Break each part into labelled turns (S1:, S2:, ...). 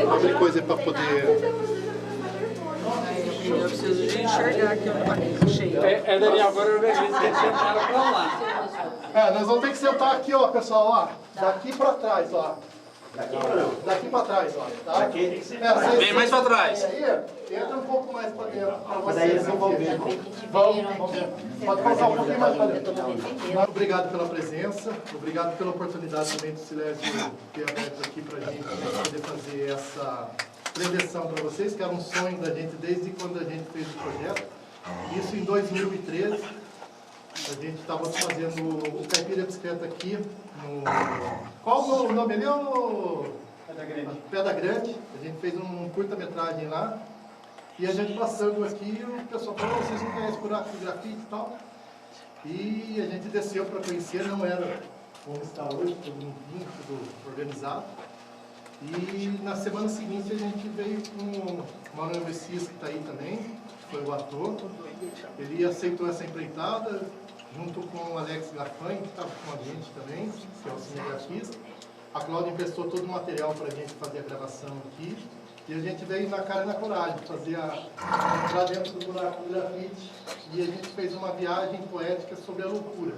S1: Abrir coisa para poder...
S2: Eu preciso de enxergar aqui onde tá cheio.
S3: Daniel, agora eu vejo que tem que sentar pra lá.
S1: nós vamos ter que sentar aqui, ó, pessoal, ó. Daqui para trás, ó. Daqui para trás, ó. Tá?
S3: Daqui? Vem mais para trás.
S1: Entra um pouco mais para dentro. Mas aí eles não vão ver. Vamos ver. Pode passar um pouquinho mais para dentro. Obrigado pela presença. Obrigado pela oportunidade também do Silésio ter aberto aqui para a gente poder fazer essa preleção para vocês, que era um sonho da gente desde quando a gente fez o projeto. Isso em 2013. A gente estava fazendo o Caipira Bicicleta aqui no... Qual o nome ali? Pedra Grande. A gente fez um curta-metragem lá. E a gente passando aqui, o pessoal falou, vocês não conhecem buraco de grafite e tal. E a gente desceu para conhecer, não era como está hoje, todo limpinho, tudo organizado. E na semana seguinte a gente veio com o Manuel Messias, que está aí também, foi o ator. Ele aceitou essa empreitada, junto com o Alex Gafanho, que estava com a gente também, que é o cinegrafista. A Cláudia emprestou todo o material para a gente fazer a gravação aqui. E a gente veio na cara e na coragem, entrar dentro do buraco do grafite. E a gente fez uma viagem poética sobre a loucura.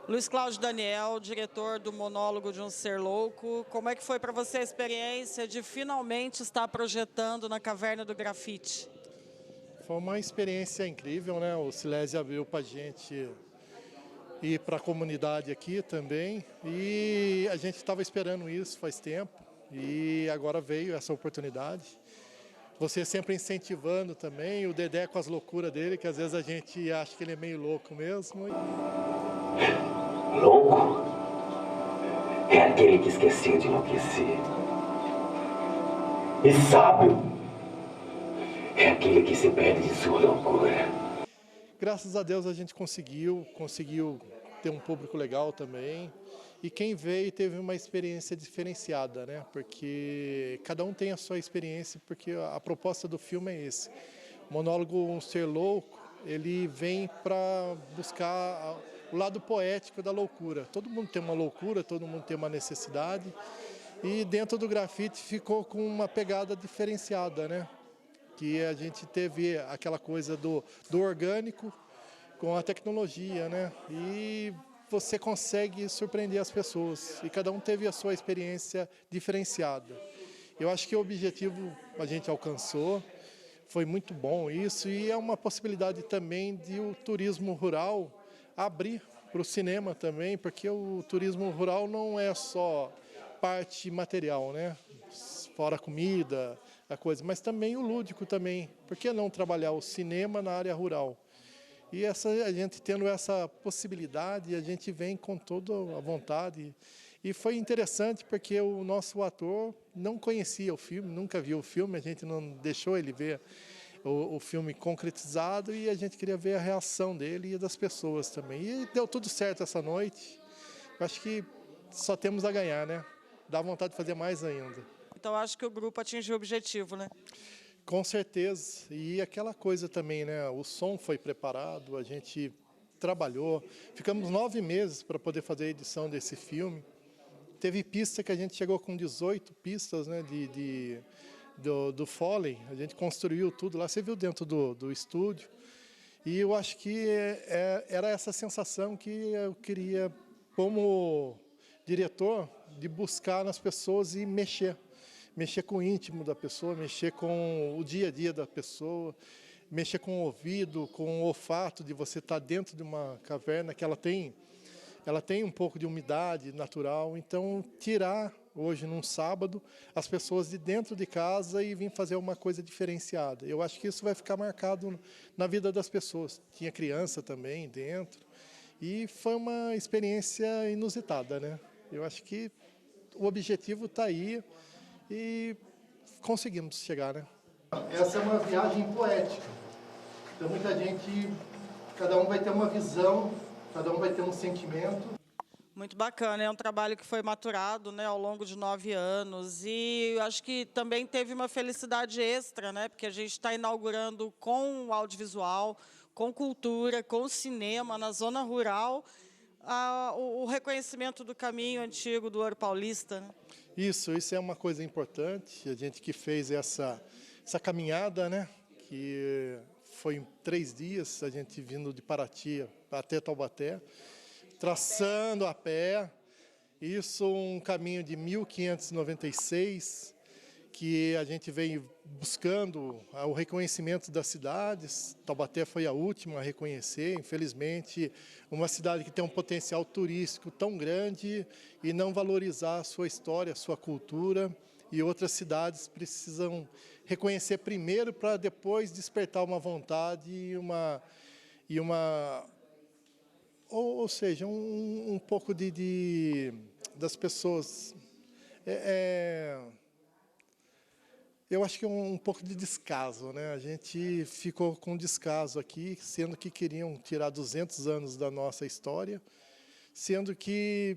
S2: Luiz Cláudio Daniel, diretor do Monólogo de um Ser Louco. Como é que foi para você a experiência de finalmente estar projetando na Caverna do Grafite?
S1: Foi uma experiência incrível, né? O Silésio abriu para a gente ir para a comunidade aqui também. E a gente estava esperando isso faz tempo. E agora veio essa oportunidade. Você sempre incentivando também, o Dedé com as loucuras dele, que às vezes a gente acha que ele é meio louco mesmo.
S4: Louco é aquele que esqueceu de enlouquecer. E sábio é aquele que se perde de sua loucura.
S1: Graças a Deus a gente conseguiu ter um público legal também. E quem veio teve uma experiência diferenciada, né? Porque cada um tem a sua experiência, porque a proposta do filme é esse. O Monólogo Um Ser Louco, ele vem para buscar o lado poético da loucura. Todo mundo tem uma loucura, todo mundo tem uma necessidade. E dentro do grafite ficou com uma pegada diferenciada, né? Que a gente teve aquela coisa do orgânico com a tecnologia, né? E você consegue surpreender as pessoas. E cada um teve a sua experiência diferenciada. Eu acho que o objetivo a gente alcançou. Foi muito bom isso, e é uma possibilidade também de o turismo rural abrir para o cinema também, porque o turismo rural não é só parte material, né? Fora a comida, a coisa, mas também o lúdico também. Por que não trabalhar o cinema na área rural? E a gente tendo essa possibilidade, a gente vem com toda a vontade. E foi interessante porque o nosso ator não conhecia o filme, nunca viu o filme, a gente não deixou ele ver. o filme concretizado e a gente queria ver a reação dele e das pessoas também. E deu tudo certo essa noite. Eu acho que só temos a ganhar, né? Dá vontade de fazer mais ainda.
S2: Então, acho que o grupo atingiu o objetivo, né?
S1: Com certeza. E aquela coisa também, né? O som foi preparado, a gente trabalhou. Ficamos 9 meses para poder fazer a edição desse filme. Teve pista que a gente chegou com 18 pistas, né? Do Foley. A gente construiu tudo lá. Você viu dentro do estúdio. E eu acho que era essa sensação que eu queria, como diretor, de buscar nas pessoas e mexer com o íntimo da pessoa, mexer com o dia a dia da pessoa, mexer com o ouvido, com o olfato de você estar dentro de uma caverna que ela tem um pouco de umidade natural. Então, tirar hoje, num sábado, as pessoas de dentro de casa e vir fazer uma coisa diferenciada. Eu acho que isso vai ficar marcado na vida das pessoas. Tinha criança também dentro e foi uma experiência inusitada, né? Eu acho que o objetivo está aí e conseguimos chegar, né? Essa é uma viagem poética. Então, muita gente, cada um vai ter uma visão, cada um vai ter um sentimento.
S2: Muito bacana, é um trabalho que foi maturado, né, ao longo de 9 anos. E eu acho que também teve uma felicidade extra, né, porque a gente está inaugurando com o audiovisual, com cultura, com cinema na zona rural, o reconhecimento do caminho antigo do Ouro Paulista, né? Isso é uma coisa importante. A gente que fez essa caminhada, né, que foi em 3 dias, a gente vindo de Paraty até Taubaté, traçando a pé. Isso um caminho de 1596, que a gente veio buscando o reconhecimento das cidades. Taubaté foi a última a reconhecer, infelizmente, uma cidade que tem um potencial turístico tão grande e não valorizar a sua história, a sua cultura, e outras cidades precisam reconhecer primeiro para depois despertar uma vontade ou seja, um pouco das pessoas. Eu acho que é um pouco de descaso, né? A gente ficou com descaso aqui, sendo que queriam tirar 200 anos da nossa história, sendo que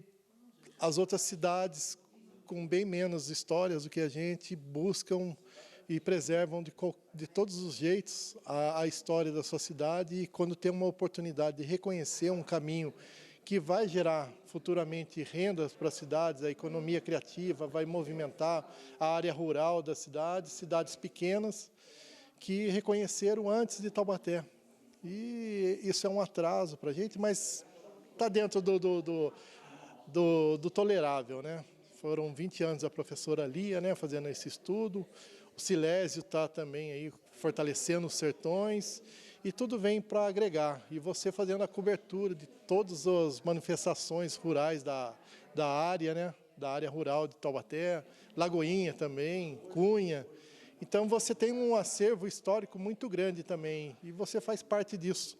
S2: as outras cidades, com bem menos histórias do que a gente, buscam e preservam de todos os jeitos a história da sua cidade, e quando tem uma oportunidade de reconhecer um caminho que vai gerar futuramente rendas para as cidades, a economia criativa, vai movimentar a área rural das cidades pequenas que reconheceram antes de Taubaté. E isso é um atraso para a gente, mas está dentro do tolerável, né? Foram 20 anos a professora Lia, né, fazendo esse estudo. O Silésio está também aí fortalecendo os sertões, e tudo vem para agregar. E você fazendo a cobertura de todas as manifestações rurais da área, né, da área rural de Taubaté, Lagoinha também, Cunha. Então você tem um acervo histórico muito grande também, e você faz parte disso.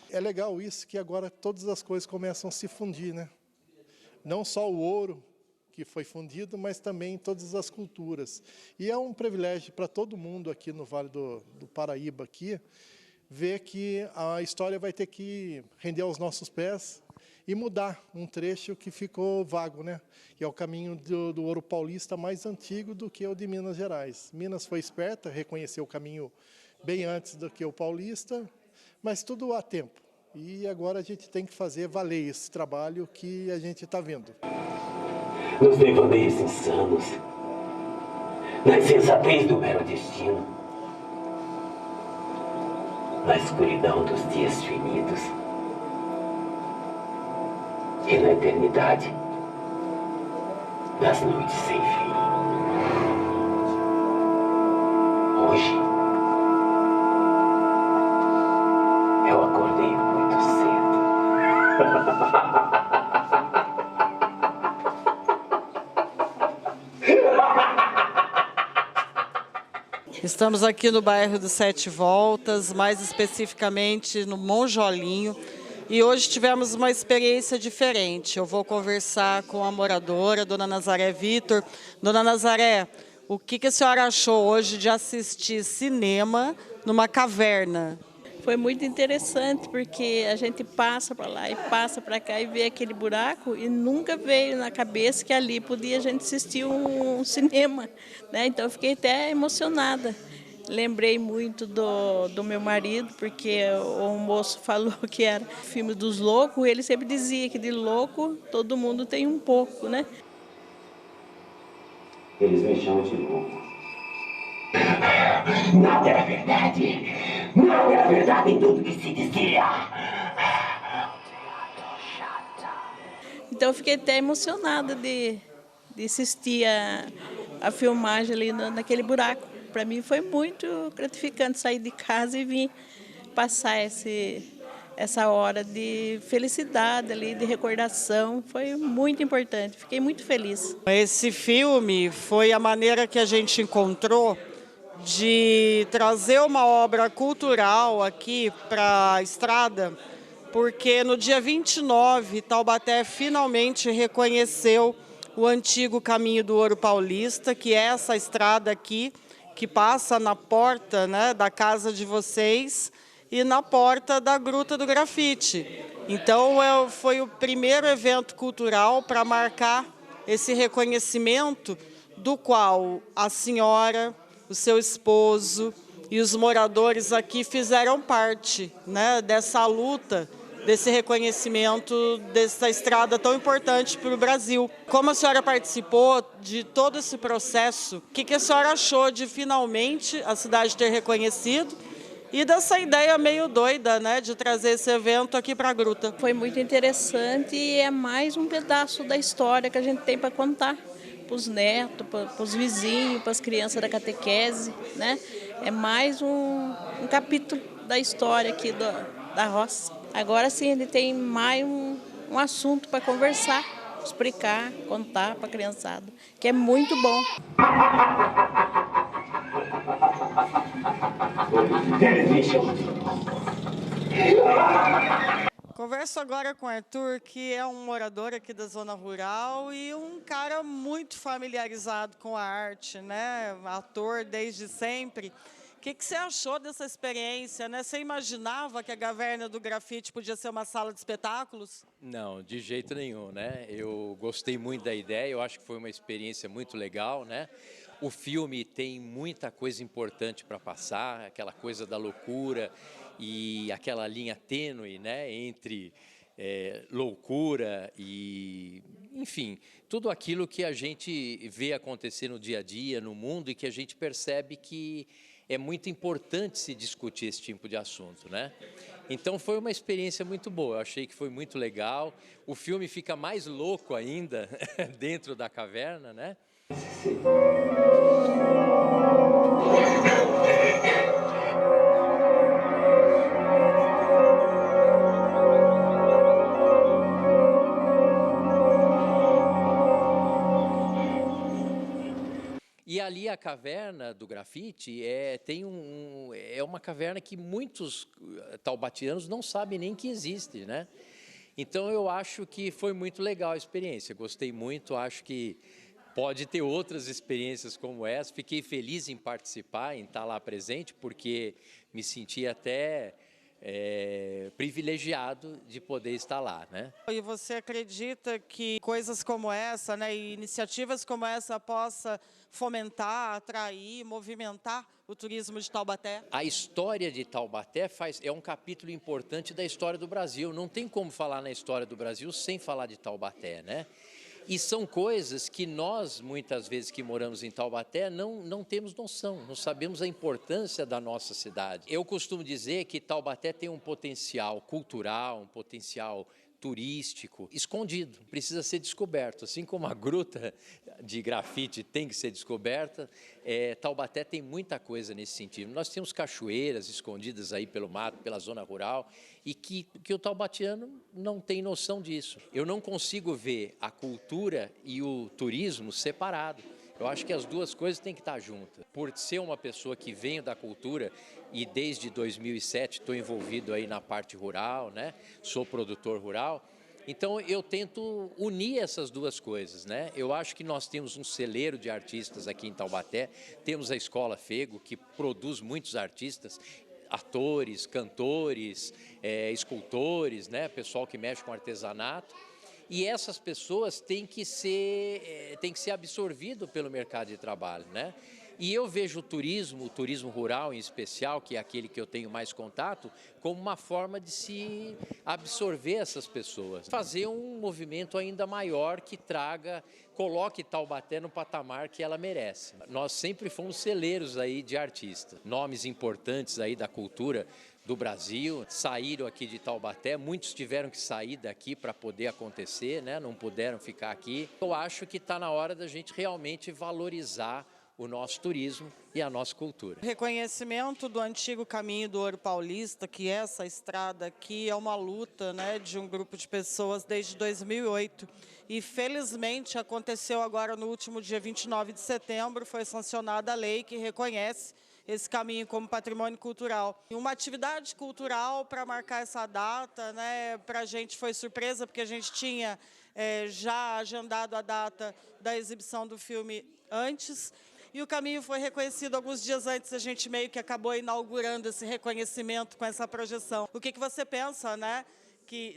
S2: É legal isso, que agora todas as coisas começam a se fundir, né? Não só o ouro, que foi fundido, mas também todas as culturas. E é um privilégio para todo mundo aqui no Vale do Paraíba, aqui, ver que a história vai ter que render aos nossos pés e mudar um trecho que ficou vago, né? Que é o caminho do Ouro Paulista mais antigo do que o de Minas Gerais. Minas foi esperta, reconheceu o caminho bem antes do que o paulista, mas tudo há tempo. E agora a gente tem que fazer valer esse trabalho que a gente está vendo.
S4: Nos devaneios insanos, na insensatez do mero destino, na escuridão dos dias finitos e na eternidade das noites sem fim. Hoje, eu acordei muito cedo.
S2: Estamos aqui no bairro do Sete Voltas, mais especificamente no Monjolinho, e hoje tivemos uma experiência diferente. Eu vou conversar com a moradora, Dona Nazaré Vitor. Dona Nazaré, o que a senhora achou hoje de assistir cinema
S5: numa caverna.
S6: Foi muito interessante porque a gente passa para lá e passa para cá e vê aquele buraco e nunca veio na cabeça que ali podia a gente assistir um cinema, né? Então eu fiquei até emocionada. Lembrei muito do meu marido, porque o moço falou que era filme dos loucos, ele sempre dizia que de louco todo mundo tem um pouco, né?
S4: Eles me chamam de louco. Nada era verdade. Nada era verdade em tudo que se dizia.
S6: Então eu fiquei até emocionada de assistir a filmagem ali naquele buraco. Para mim foi muito gratificante sair de casa e vir passar essa hora de felicidade ali, de recordação. Foi muito importante, fiquei muito feliz.
S5: Esse filme foi a maneira que a gente encontrou de trazer uma obra cultural aqui para a estrada, porque no dia 29, Taubaté finalmente reconheceu o antigo Caminho do Ouro Paulista, que é essa estrada aqui, que passa na porta, né, da casa de vocês e na porta da Gruta do Grafite. Então, foi o primeiro evento cultural para marcar esse reconhecimento do qual a senhora, o seu esposo e os moradores aqui fizeram parte, né, dessa luta, desse reconhecimento dessa estrada tão importante para o Brasil. Como a senhora participou de todo esse processo, o que a senhora achou de finalmente a cidade ter reconhecido e dessa ideia meio doida, né, de trazer esse evento aqui para a Gruta?
S6: Foi muito interessante e é mais um pedaço da história que a gente tem para contar para os netos, para os vizinhos, para as crianças da catequese, né? É mais um capítulo da história aqui da roça. Agora sim, ele tem mais um assunto para conversar, explicar, contar para a criançada, que é muito bom.
S5: Converso agora com o Arthur, que é um morador aqui da zona rural e um cara muito familiarizado com a arte, né? Ator desde sempre. O que você achou dessa experiência, né? Você imaginava que a Caverna do Grafite podia ser uma sala de espetáculos?
S7: Não, de jeito nenhum, né? Eu gostei muito da ideia, eu acho que foi uma experiência muito legal, né? O filme tem muita coisa importante para passar, aquela coisa da loucura e aquela linha tênue, né, entre loucura e, enfim, tudo aquilo que a gente vê acontecer no dia a dia, no mundo, e que a gente percebe que é muito importante se discutir esse tipo de assunto, né? Então foi uma experiência muito boa, eu achei que foi muito legal. O filme fica mais louco ainda dentro da caverna, né? E ali a caverna do grafite é uma caverna que muitos taubatianos não sabem nem que existe, né? Então eu acho que foi muito legal a experiência, gostei muito, acho que pode ter outras experiências como essa. Fiquei feliz em participar, em estar lá presente, porque me senti até privilegiado de poder estar lá, né?
S5: E você acredita que coisas como essa, né, e iniciativas como essa possa fomentar, atrair, movimentar o turismo de Taubaté?
S7: A história de Taubaté é um capítulo importante da história do Brasil. Não tem como falar na história do Brasil sem falar de Taubaté, né? E são coisas que nós, muitas vezes que moramos em Taubaté, não temos noção, não sabemos a importância da nossa cidade. Eu costumo dizer que Taubaté tem um potencial cultural, um potencial turístico escondido, precisa ser descoberto. Assim como a gruta de grafite tem que ser descoberta, Taubaté tem muita coisa nesse sentido. Nós temos cachoeiras escondidas aí pelo mato, pela zona rural, e que o taubatiano não tem noção disso. Eu não consigo ver a cultura e o turismo separado. Eu acho que as duas coisas têm que estar juntas. Por ser uma pessoa que venho da cultura e desde 2007 estou envolvido aí na parte rural, né? Sou produtor rural, Então eu tento unir essas duas coisas, né? Eu acho que nós temos um celeiro de artistas aqui em Taubaté, temos a Escola Fego, que produz muitos artistas, atores, cantores, escultores, né? Pessoal que mexe com artesanato. E essas pessoas têm que ser absorvido pelo mercado de trabalho, né? E eu vejo o turismo rural em especial, que é aquele que eu tenho mais contato, como uma forma de se absorver essas pessoas. Fazer um movimento ainda maior que coloque Taubaté no patamar que ela merece. Nós sempre fomos celeiros aí de artistas, nomes importantes aí da cultura do Brasil, saíram aqui de Taubaté, muitos tiveram que sair daqui para poder acontecer, né? Não puderam ficar aqui. Eu acho que está na hora da gente realmente valorizar o nosso turismo e a nossa cultura.
S5: Reconhecimento do antigo Caminho do Ouro Paulista, que essa estrada aqui é uma luta, né, de um grupo de pessoas desde 2008. E felizmente aconteceu agora no último dia 29 de setembro, foi sancionada a lei que reconhece esse caminho como patrimônio cultural. E uma atividade cultural para marcar essa data, né, para a gente foi surpresa, porque a gente tinha já agendado a data da exibição do filme antes, e o caminho foi reconhecido alguns dias antes, a gente meio que acabou inaugurando esse reconhecimento com essa projeção. O que você pensa, né,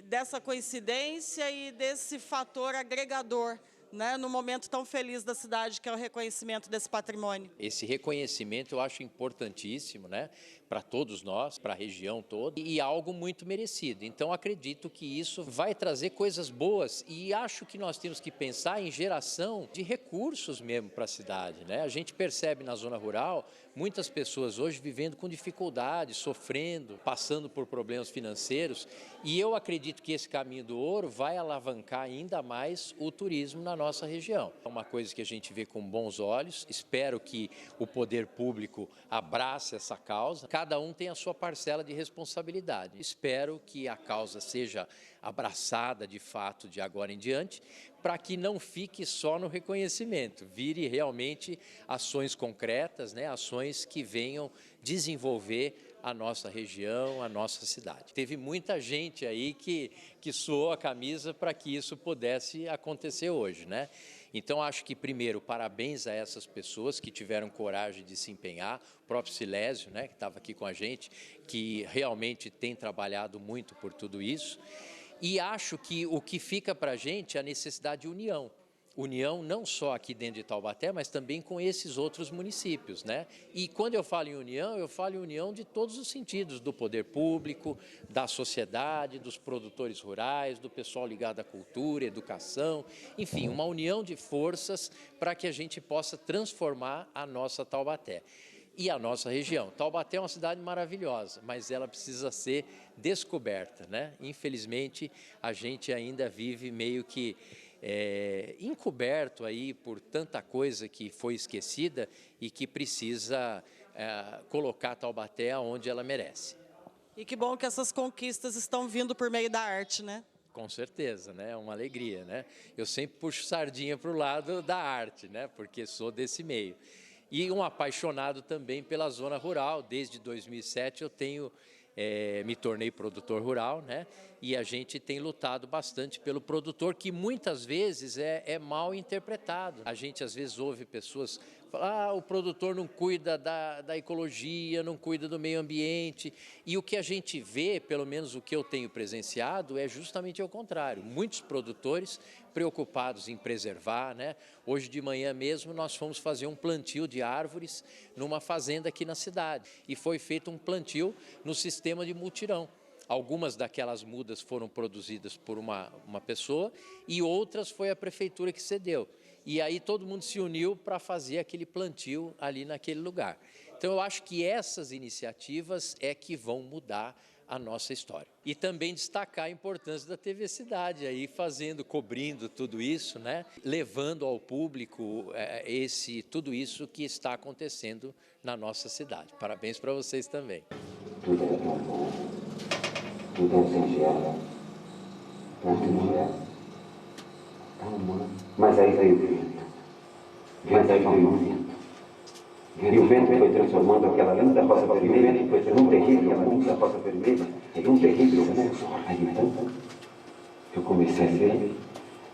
S5: dessa coincidência e desse fator agregador, né, no momento tão feliz da cidade, que é o reconhecimento desse patrimônio?
S7: Esse reconhecimento eu acho importantíssimo, né, para todos nós, para a região toda, e algo muito merecido. Então acredito que isso vai trazer coisas boas e acho que nós temos que pensar em geração de recursos mesmo para a cidade, né? A gente percebe na zona rural muitas pessoas hoje vivendo com dificuldade, sofrendo, passando por problemas financeiros, e eu acredito que esse Caminho do Ouro vai alavancar ainda mais o turismo na nossa região. É uma coisa que a gente vê com bons olhos, espero que o poder público abrace essa causa. Cada um tem a sua parcela de responsabilidade. Espero que a causa seja abraçada de fato de agora em diante, para que não fique só no reconhecimento, vire realmente ações concretas, né, ações que venham desenvolver a nossa região, a nossa cidade. Teve muita gente aí que suou a camisa para que isso pudesse acontecer hoje, né? Então, acho que, primeiro, parabéns a essas pessoas que tiveram coragem de se empenhar, o próprio Silésio, né, que estava aqui com a gente, que realmente tem trabalhado muito por tudo isso. E acho que o que fica para a gente é a necessidade de união. União não só aqui dentro de Taubaté, mas também com esses outros municípios, né? E quando eu falo em união de todos os sentidos, do poder público, da sociedade, dos produtores rurais, do pessoal ligado à cultura, educação, enfim, uma união de forças para que a gente possa transformar a nossa Taubaté e a nossa região. Taubaté é uma cidade maravilhosa, mas ela precisa ser descoberta, né? Infelizmente, a gente ainda vive meio que encoberto aí por tanta coisa que foi esquecida e que precisa colocar Taubaté onde ela merece.
S5: E que bom que essas conquistas estão vindo por meio da arte, né?
S7: Com certeza, né? É uma alegria, né? Eu sempre puxo sardinha para o lado da arte, né? Porque sou desse meio. E um apaixonado também pela zona rural. Desde 2007 eu me tornei produtor rural, né? E a gente tem lutado bastante pelo produtor, que muitas vezes é mal interpretado. A gente às vezes ouve pessoas falar, o produtor não cuida da ecologia, não cuida do meio ambiente. E o que a gente vê, pelo menos o que eu tenho presenciado, é justamente o contrário. Muitos produtores preocupados em preservar, né? Hoje de manhã mesmo nós fomos fazer um plantio de árvores numa fazenda aqui na cidade. E foi feito um plantio no sistema de mutirão. Algumas daquelas mudas foram produzidas por uma pessoa e outras foi a prefeitura que cedeu. E aí todo mundo se uniu para fazer aquele plantio ali naquele lugar. Então eu acho que essas iniciativas é que vão mudar a nossa história. E também destacar a importância da TV Cidade, aí cobrindo tudo isso, né? Levando ao público tudo isso que está acontecendo na nossa cidade. Parabéns para vocês também.
S4: Tudo é tão bom, tudo é singelo, tudo é tão humano. Mas aí veio o vento, e o vento foi transformando aquela linda rosa vermelha num terrível monstro, num terrível monstro. Aí então, eu comecei a ver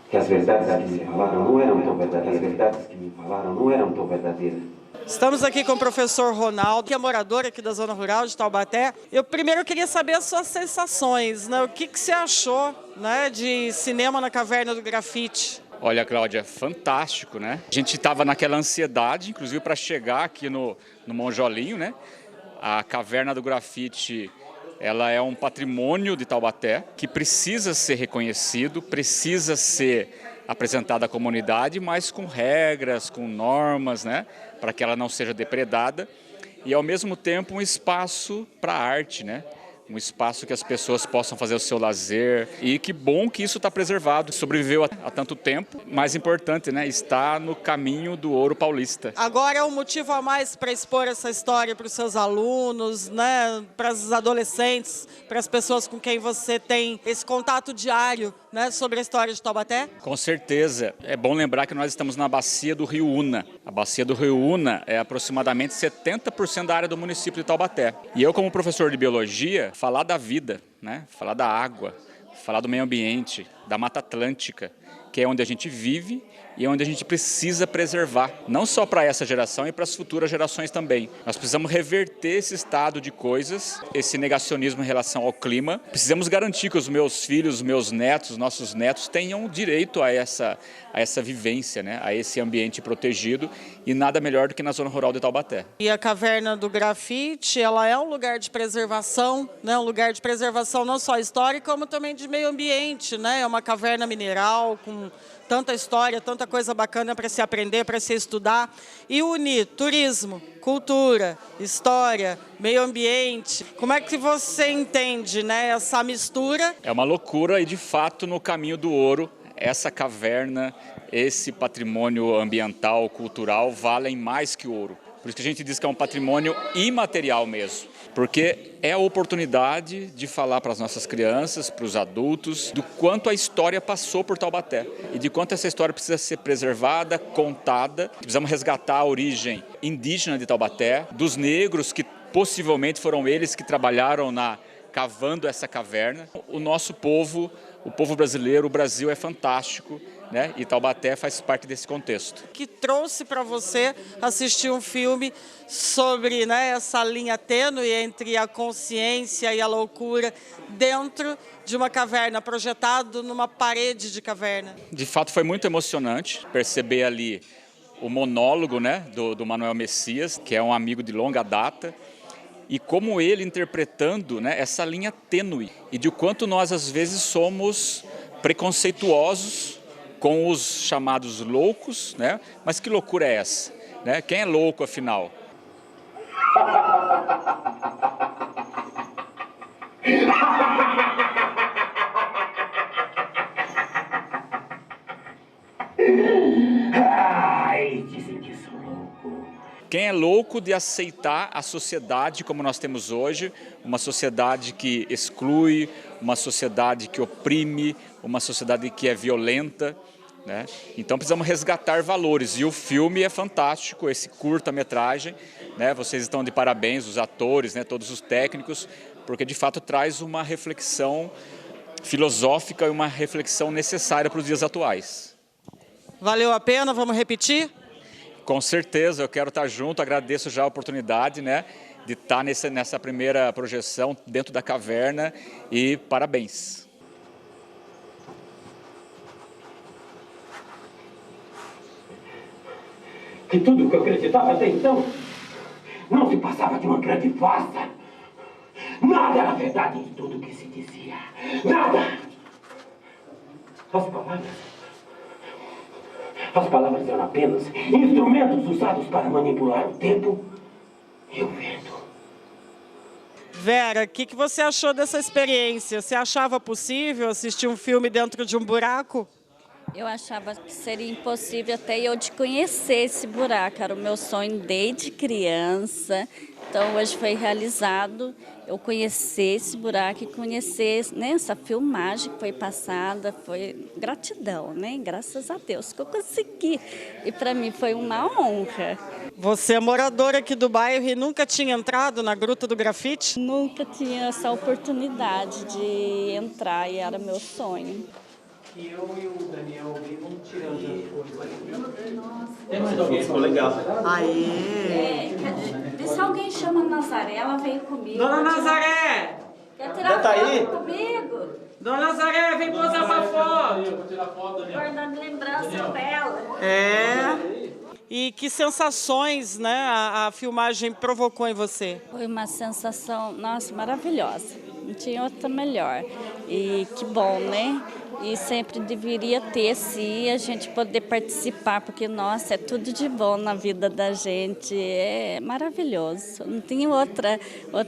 S4: que as verdades que me falaram não eram tão verdadeiras. As verdades que me falaram não eram tão verdadeiras.
S5: Estamos aqui com o professor Ronaldo, que é morador aqui da zona rural de Taubaté. Eu primeiro queria saber as suas sensações, né? O que você achou, né, de Cinema na Caverna do Grafite?
S8: Olha, Cláudia, fantástico, né? A gente estava naquela ansiedade, inclusive para chegar aqui no Monjolinho, né? A Caverna do Grafite, ela é um patrimônio de Taubaté que precisa ser reconhecido, precisa ser apresentada à comunidade, mas com regras, com normas, né? Para que ela não seja depredada e, ao mesmo tempo, um espaço para a arte, né? Um espaço que as pessoas possam fazer o seu lazer e que bom que isso está preservado, sobreviveu há tanto tempo. Mais importante, né? Está no caminho do ouro paulista.
S5: Agora é um motivo a mais para expor essa história para os seus alunos, né? Para os adolescentes, para as pessoas com quem você tem esse contato diário, né? Sobre a história de Taubaté?
S8: Com certeza. É bom lembrar que nós estamos na bacia do Rio Una. A bacia do Rio Una é aproximadamente 70% da área do município de Taubaté. E eu, como professor de biologia, falar da vida, né? Falar da água, falar do meio ambiente, da Mata Atlântica, que é onde a gente vive e onde a gente precisa preservar, não só para essa geração e para as futuras gerações também. Nós precisamos reverter esse estado de coisas, esse negacionismo em relação ao clima. Precisamos garantir que os meus filhos, os meus netos, os nossos netos tenham direito a essa vivência, né? A esse ambiente protegido, e nada melhor do que na zona rural de Taubaté.
S5: E a Caverna do Grafite, ela é um lugar de preservação, né? Um lugar de preservação não só histórica, como também de meio ambiente, né? É uma caverna mineral com tanta história, tanta coisa bacana para se aprender, para se estudar, e unir turismo, cultura, história, meio ambiente. Como é que você entende, né, essa mistura?
S8: É uma loucura e, de fato, no caminho do ouro, essa caverna, esse patrimônio ambiental, cultural, valem mais que ouro. Por isso que a gente diz que é um patrimônio imaterial mesmo, porque é a oportunidade de falar para as nossas crianças, para os adultos, do quanto a história passou por Taubaté e de quanto essa história precisa ser preservada, contada. Precisamos resgatar a origem indígena de Taubaté, dos negros, que possivelmente foram eles que trabalharam cavando essa caverna. O nosso povo, o povo brasileiro, o Brasil é fantástico, né? E Taubaté faz parte desse contexto.
S5: Que trouxe para você assistir um filme sobre, né, essa linha tênue entre a consciência e a loucura dentro de uma caverna, projetado numa parede de caverna?
S8: De fato, foi muito emocionante perceber ali o monólogo, né, do Manuel Messias, que é um amigo de longa data, e como ele interpretando, né, essa linha tênue e de quanto nós às vezes somos preconceituosos com os chamados loucos, né? Mas que loucura é essa, né? Quem é louco, afinal?
S4: Ai, dizem que sou louco.
S8: Quem é louco de aceitar a sociedade como nós temos hoje, uma sociedade que exclui, uma sociedade que oprime, uma sociedade que é violenta, né? Então precisamos resgatar valores, e o filme é fantástico, esse curta-metragem, né? Vocês estão de parabéns, os atores, né? Todos os técnicos, porque de fato traz uma reflexão filosófica e uma reflexão necessária para os dias atuais.
S5: Valeu a pena? Vamos repetir?
S8: Com certeza, eu quero estar junto, agradeço já a oportunidade, né, de estar nessa primeira projeção dentro da caverna, e parabéns.
S4: Que tudo que eu acreditava até então não se passava de uma grande farsa. Nada era verdade em tudo que se dizia. Nada! As palavras eram apenas instrumentos usados para manipular o tempo e o vento.
S5: Vera, o que você achou dessa experiência? Você achava possível assistir um filme dentro de um buraco?
S9: Eu achava que seria impossível até eu de conhecer esse buraco. Era o meu sonho desde criança. Então, hoje foi realizado eu conhecer esse buraco e conhecer, né, essa filmagem que foi passada. Foi gratidão, né? Graças a Deus que eu consegui. E para mim foi uma honra.
S5: Você é moradora aqui do bairro e nunca tinha entrado na Gruta do Grafite?
S9: Nunca tinha essa oportunidade de entrar e era meu sonho.
S3: que eu e o Daniel vamos tirando as coisas. Nossa. Tem mais alguém? Ficou legal.
S9: Aê! Vê se alguém chama a Nazaré, ela veio comigo.
S5: Dona Nazaré!
S9: Quer tirar foto comigo?
S5: Dona Nazaré, vem posar pra foto!
S3: Vou tirar foto, Daniel.
S9: Guardando lembrança dela.
S5: É. E que sensações, né, a filmagem provocou em você?
S9: Foi uma sensação, nossa, maravilhosa. Não tinha outra melhor. E que bom, né? E sempre deveria ter, sim, a gente poder participar, porque, nossa, é tudo de bom na vida da gente. É maravilhoso. Não tem outra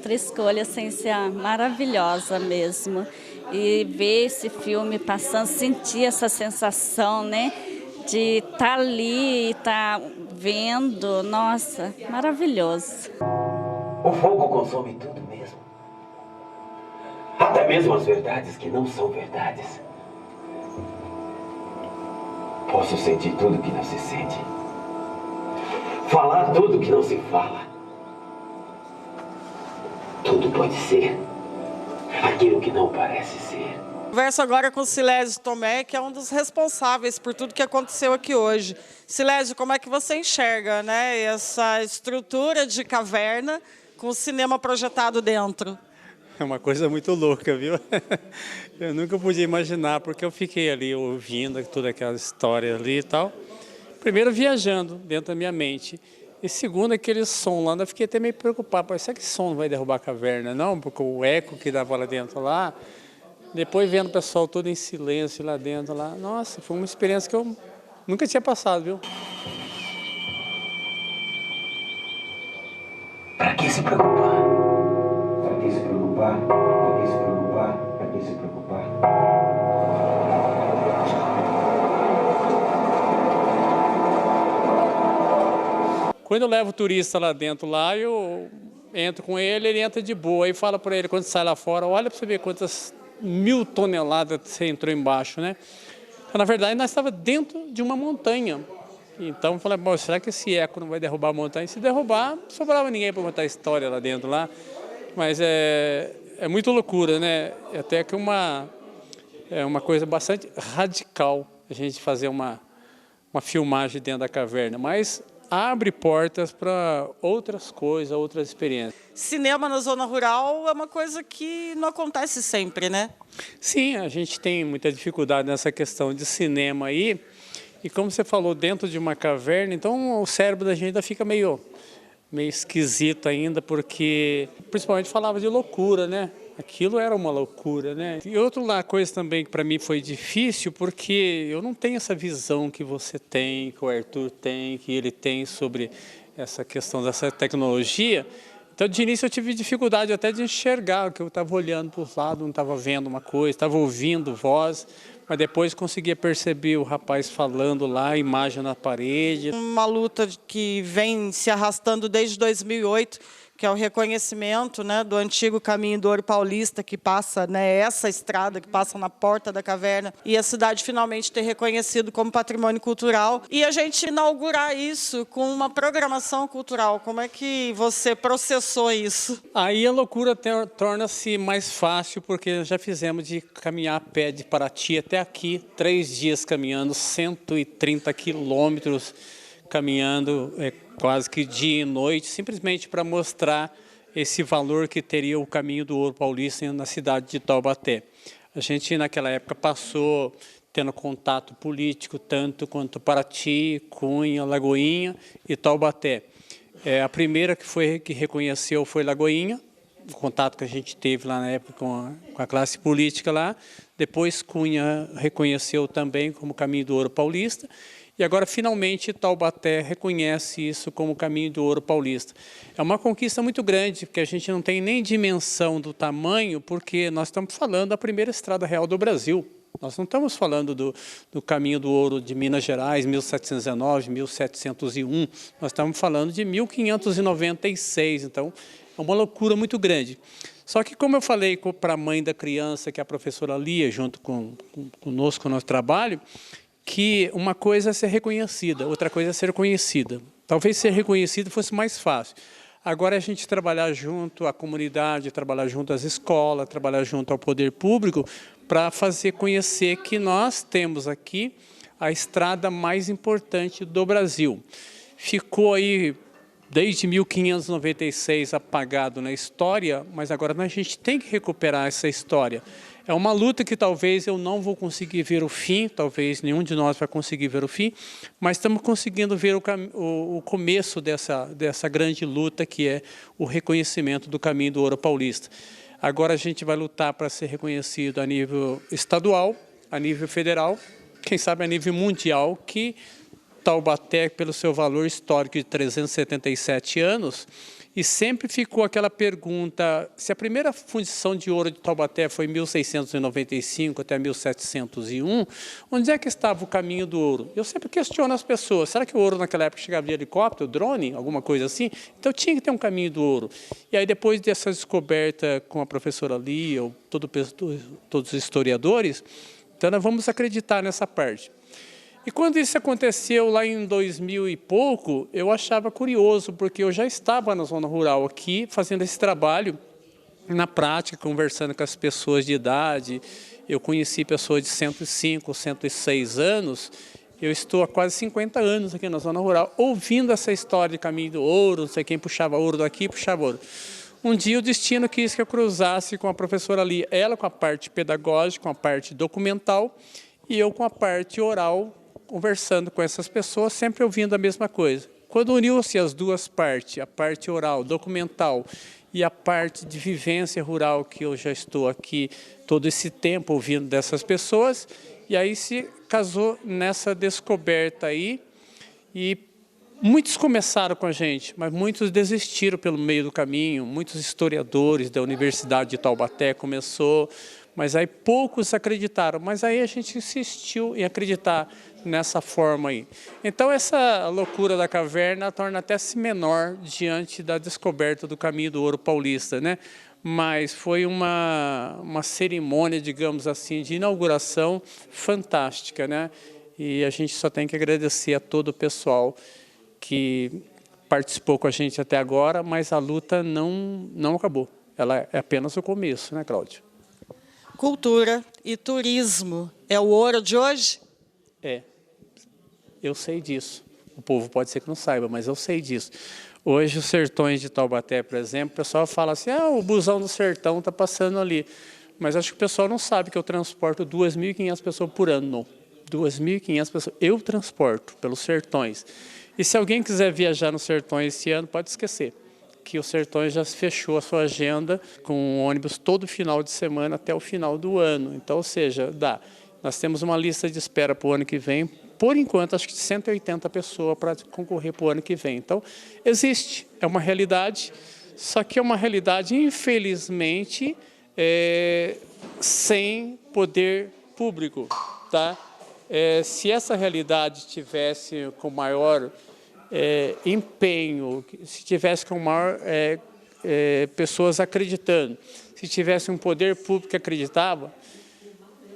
S9: escolha sem ser maravilhosa mesmo. E ver esse filme passando, sentir essa sensação, né? De estar ali, estar vendo, nossa, maravilhoso.
S4: O fogo consome tudo mesmo. Até mesmo as verdades que não são verdades. Posso sentir tudo que não se sente. Falar tudo que não se fala. Tudo pode ser aquilo que não parece ser.
S5: Converso agora com o Silésio Tomé, que é um dos responsáveis por tudo que aconteceu aqui hoje. Silésio, como é que você enxerga, né, essa estrutura de caverna com o cinema projetado dentro?
S10: É uma coisa muito louca, viu? Eu nunca podia imaginar, porque eu fiquei ali ouvindo toda aquela história ali e tal. Primeiro, viajando dentro da minha mente. E segundo, aquele som lá, eu fiquei até meio preocupado. Será que esse som não vai derrubar a caverna? Não, porque o eco que dava lá dentro lá... Depois vendo o pessoal todo em silêncio lá dentro, lá, nossa, foi uma experiência que eu nunca tinha passado, viu?
S4: Para que se preocupar? Para que se preocupar? Para que se preocupar? Para que se preocupar?
S10: Quando eu levo o turista lá dentro, lá, eu entro com ele, ele entra de boa. Aí fala para ele, quando sai lá fora, olha para você ver quantas 1000 toneladas você entrou embaixo, né? Na verdade, nós estávamos dentro de uma montanha. Então, eu falei, bom, será que esse eco não vai derrubar a montanha? Se derrubar, não sobrava ninguém para contar a história lá dentro, lá. Mas é muito loucura, né? Até que é uma coisa bastante radical a gente fazer uma filmagem dentro da caverna. Mas abre portas para outras coisas, outras experiências.
S5: Cinema na zona rural é uma coisa que não acontece sempre, né?
S10: Sim, a gente tem muita dificuldade nessa questão de cinema aí. E como você falou, dentro de uma caverna, então o cérebro da gente ainda fica meio esquisito ainda, porque principalmente falava de loucura, né? Aquilo era uma loucura, né? E outra coisa também que para mim foi difícil, porque eu não tenho essa visão que você tem, que o Arthur tem, que ele tem sobre essa questão dessa tecnologia. Então, de início, eu tive dificuldade até de enxergar, que eu estava olhando para os lados, não estava vendo uma coisa, estava ouvindo voz, mas depois conseguia perceber o rapaz falando lá, a imagem na parede.
S5: Uma luta que vem se arrastando desde 2008, que é o reconhecimento, né, do antigo caminho do Ouro Paulista, que passa, né, essa estrada que passa na porta da caverna, e a cidade finalmente ter reconhecido como patrimônio cultural. E a gente inaugurar isso com uma programação cultural. Como é que você processou isso?
S10: Aí a loucura torna-se mais fácil, porque já fizemos de caminhar a pé de Paraty até aqui, 3 dias caminhando, 130 quilômetros caminhando, quase que dia e noite, simplesmente para mostrar esse valor que teria o caminho do Ouro Paulista na cidade de Taubaté. A gente, naquela época, passou tendo contato político, tanto quanto Paraty, Cunha, Lagoinha e Taubaté. A primeira que reconheceu foi Lagoinha, o contato que a gente teve lá na época com a classe política lá. Depois, Cunha reconheceu também como caminho do Ouro Paulista. E agora, finalmente, Taubaté reconhece isso como o caminho do Ouro Paulista. É uma conquista muito grande, porque a gente não tem nem dimensão do tamanho, porque nós estamos falando da primeira estrada real do Brasil. Nós não estamos falando do caminho do ouro de Minas Gerais, 1719, 1701. Nós estamos falando de 1596, então é uma loucura muito grande. Só que, como eu falei para a mãe da criança, que é a professora Lia, junto conosco no nosso trabalho, que uma coisa é ser reconhecida, outra coisa é ser conhecida. Talvez ser reconhecido fosse mais fácil. Agora a gente trabalhar junto à comunidade, trabalhar junto às escolas, trabalhar junto ao poder público para fazer conhecer que nós temos aqui a estrada mais importante do Brasil. Ficou aí desde 1596 apagado na história, mas agora a gente tem que recuperar essa história. É uma luta que talvez eu não vou conseguir ver o fim, talvez nenhum de nós vai conseguir ver o fim, mas estamos conseguindo ver o começo dessa grande luta que é o reconhecimento do Caminho do Ouro Paulista. Agora a gente vai lutar para ser reconhecido a nível estadual, a nível federal, quem sabe a nível mundial, que Taubaté, pelo seu valor histórico de 377 anos, e sempre ficou aquela pergunta, se a primeira fundição de ouro de Taubaté foi em 1695 até 1701, onde é que estava o caminho do ouro? Eu sempre questiono as pessoas, será que o ouro naquela época chegava de helicóptero, drone, alguma coisa assim? Então tinha que ter um caminho do ouro. E aí depois dessa descoberta com a professora Lia, ou todos os historiadores, então nós vamos acreditar nessa parte. E quando isso aconteceu lá em 2000 e pouco, eu achava curioso, porque eu já estava na zona rural aqui, fazendo esse trabalho na prática, conversando com as pessoas de idade. Eu conheci pessoas de 105, 106 anos, eu estou há quase 50 anos aqui na zona rural, ouvindo essa história de caminho do ouro, não sei quem puxava ouro daqui, puxava ouro. Um dia o destino quis que eu cruzasse com a professora Lia, ela com a parte pedagógica, com a parte documental, e eu com a parte oral, conversando com essas pessoas, sempre ouvindo a mesma coisa. Quando uniu-se as duas partes, a parte oral, documental, e a parte de vivência rural, que eu já estou aqui todo esse tempo ouvindo dessas pessoas, e aí se casou nessa descoberta aí, e muitos começaram com a gente, mas muitos desistiram pelo meio do caminho, muitos historiadores da Universidade de Taubaté começou, mas aí poucos acreditaram, mas aí a gente insistiu em acreditar nessa forma aí. Então essa loucura da caverna torna até se menor diante da descoberta do Caminho do Ouro Paulista, né? Mas foi uma cerimônia, digamos assim, de inauguração fantástica, né? E a gente só tem que agradecer a todo o pessoal que participou com a gente até agora, mas a luta não acabou. Ela é apenas o começo, né, Cláudia?
S5: Cultura e turismo é o ouro de hoje?
S10: É, eu sei disso. O povo pode ser que não saiba, mas eu sei disso. Hoje, os sertões de Taubaté, por exemplo, o pessoal fala assim, o busão do sertão está passando ali. Mas acho que o pessoal não sabe que eu transporto 2.500 pessoas por ano. 2.500 pessoas. Eu transporto pelos sertões. E se alguém quiser viajar nos sertões esse ano, pode esquecer que o Sertões já fechou a sua agenda com ônibus todo final de semana até o final do ano. Então, ou seja, nós temos uma lista de espera para o ano que vem, por enquanto, acho que de 180 pessoas para concorrer para o ano que vem. Então, existe, é uma realidade, só que é uma realidade, infelizmente, sem poder público. Tá? Se essa realidade tivesse com maior empenho, se tivesse com maior pessoas acreditando, se tivesse um poder público que acreditava.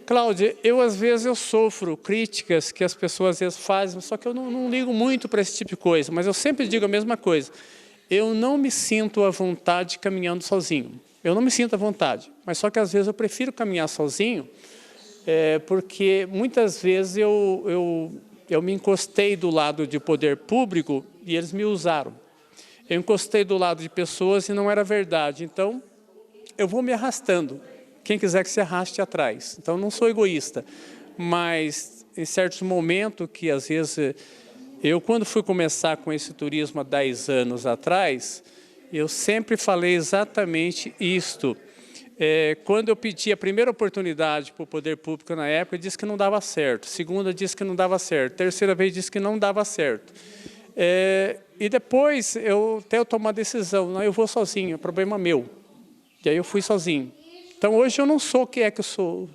S10: Cláudia, às vezes eu sofro críticas que as pessoas às vezes fazem, só que eu não ligo muito para esse tipo de coisa, mas eu sempre digo a mesma coisa. Eu não me sinto à vontade caminhando sozinho. Eu não me sinto à vontade, mas só que às vezes eu prefiro caminhar sozinho, porque muitas vezes eu me encostei do lado de poder público e eles me usaram. Eu encostei do lado de pessoas e não era verdade. Então, eu vou me arrastando. Quem quiser que se arraste atrás. Então, não sou egoísta. Mas, em certos momentos que, às vezes, eu, quando fui começar com esse turismo há 10 anos atrás, eu sempre falei exatamente isto. Quando eu pedi a primeira oportunidade para o poder público na época, disse que não dava certo. Segunda, disse que não dava certo. Terceira vez, disse que não dava certo. E depois, até eu tomar a decisão, não, eu vou sozinho, é problema meu. E aí eu fui sozinho. Então, hoje eu não sou o que eu sou.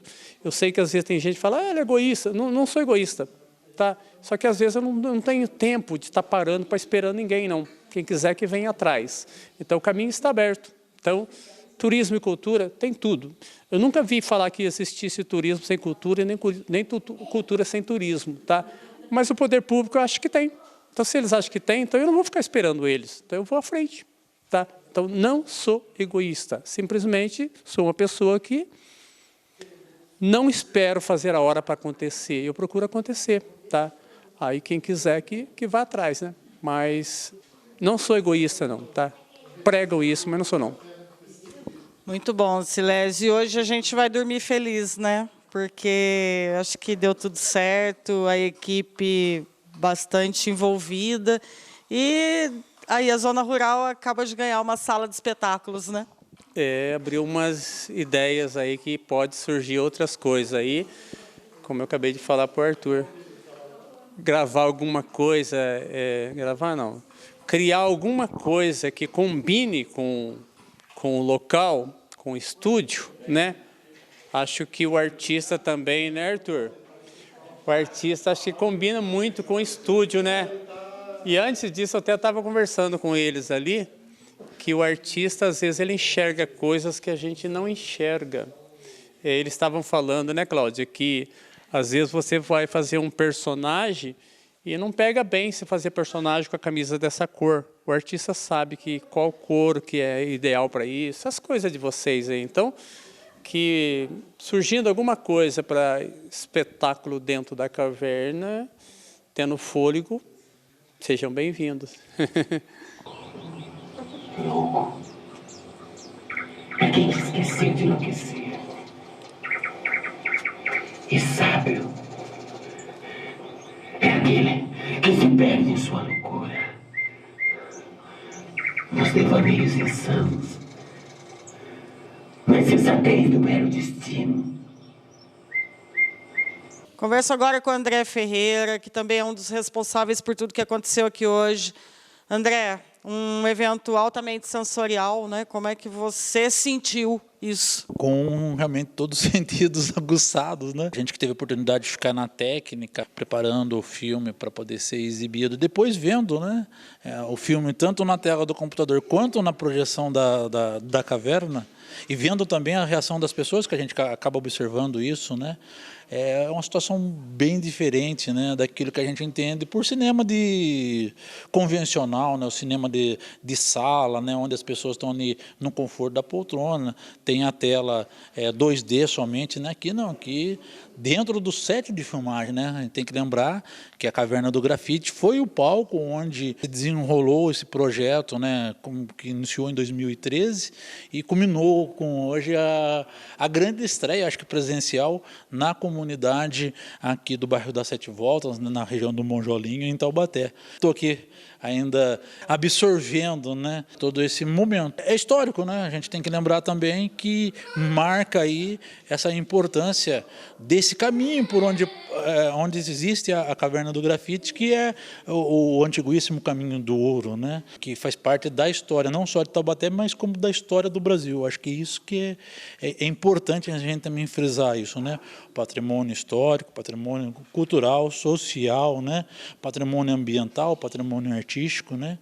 S10: Eu sei que às vezes tem gente que fala, ele é egoísta. Não sou egoísta. Tá? Só que às vezes eu não tenho tempo de estar parando para esperar ninguém, não. Quem quiser que venha atrás. Então, o caminho está aberto. Então, turismo e cultura tem tudo. Eu nunca vi falar que existisse turismo sem cultura, nem cultura sem turismo. Tá? Mas o poder público eu acho que tem. Então, se eles acham que tem, então eu não vou ficar esperando eles. Então, eu vou à frente. tá? Então, não sou egoísta, simplesmente sou uma pessoa que não espero fazer a hora para acontecer, eu procuro acontecer, tá? Aí quem quiser que vá atrás, né? Mas não sou egoísta não, tá? Prego isso, mas não sou não.
S5: Muito bom, Silésio. E hoje a gente vai dormir feliz, né? Porque acho que deu tudo certo, a equipe bastante envolvida e aí a Zona Rural acaba de ganhar uma sala de espetáculos, né?
S10: Abriu umas ideias aí que pode surgir outras coisas aí, como eu acabei de falar para o Arthur. Gravar alguma coisa, criar alguma coisa que combine com o local, com o estúdio, né? Acho que o artista também, né, Arthur? O artista acho que combina muito com o estúdio, né? E antes disso, eu até estava conversando com eles ali, que o artista, às vezes, ele enxerga coisas que a gente não enxerga. Eles estavam falando, né, Cláudia, que às vezes você vai fazer um personagem e não pega bem se fazer personagem com a camisa dessa cor. O artista sabe que qual cor que é ideal para isso, essas coisas de vocês aí. Então, que surgindo alguma coisa para espetáculo dentro da caverna, tendo fôlego, sejam bem-vindos.
S4: Louco é quem esqueceu de enlouquecer. E sábio é aquele que se perde em sua loucura, nos devaneios insanos, na insensatez do mero destino.
S5: Converso agora com o André Ferreira, que também é um dos responsáveis por tudo que aconteceu aqui hoje. André, um evento altamente sensorial, né? Como é que você sentiu isso?
S11: Com realmente todos os sentidos aguçados, né? A gente que teve a oportunidade de ficar na técnica, preparando o filme para poder ser exibido, depois vendo, né, o filme tanto na tela do computador quanto na projeção da caverna, e vendo também a reação das pessoas, que a gente acaba observando isso, né? É uma situação bem diferente, né, daquilo que a gente entende por cinema de convencional, né, o cinema de sala, né, onde as pessoas estão ali no conforto da poltrona, tem a tela 2D somente, né? Aqui não, aqui dentro do set de filmagem, né? A gente tem que lembrar que a Caverna do Grafite foi o palco onde se desenrolou esse projeto, né, que iniciou em 2013 e culminou com hoje a grande estreia, acho que presencial, na comunidade aqui do bairro das Sete Voltas, na região do Monjolinho, em Taubaté. Estou aqui ainda absorvendo, né, todo esse momento. É histórico, né? A gente tem que lembrar também que marca aí essa importância desse caminho por onde existe a Caverna do Grafite, que é o antiguíssimo Caminho do Ouro, né? Que faz parte da história, não só de Taubaté, mas como da história do Brasil. Acho que isso que é importante a gente também frisar isso, né? Patrimônio histórico, patrimônio cultural, social, né? Patrimônio ambiental, patrimônio artístico, né?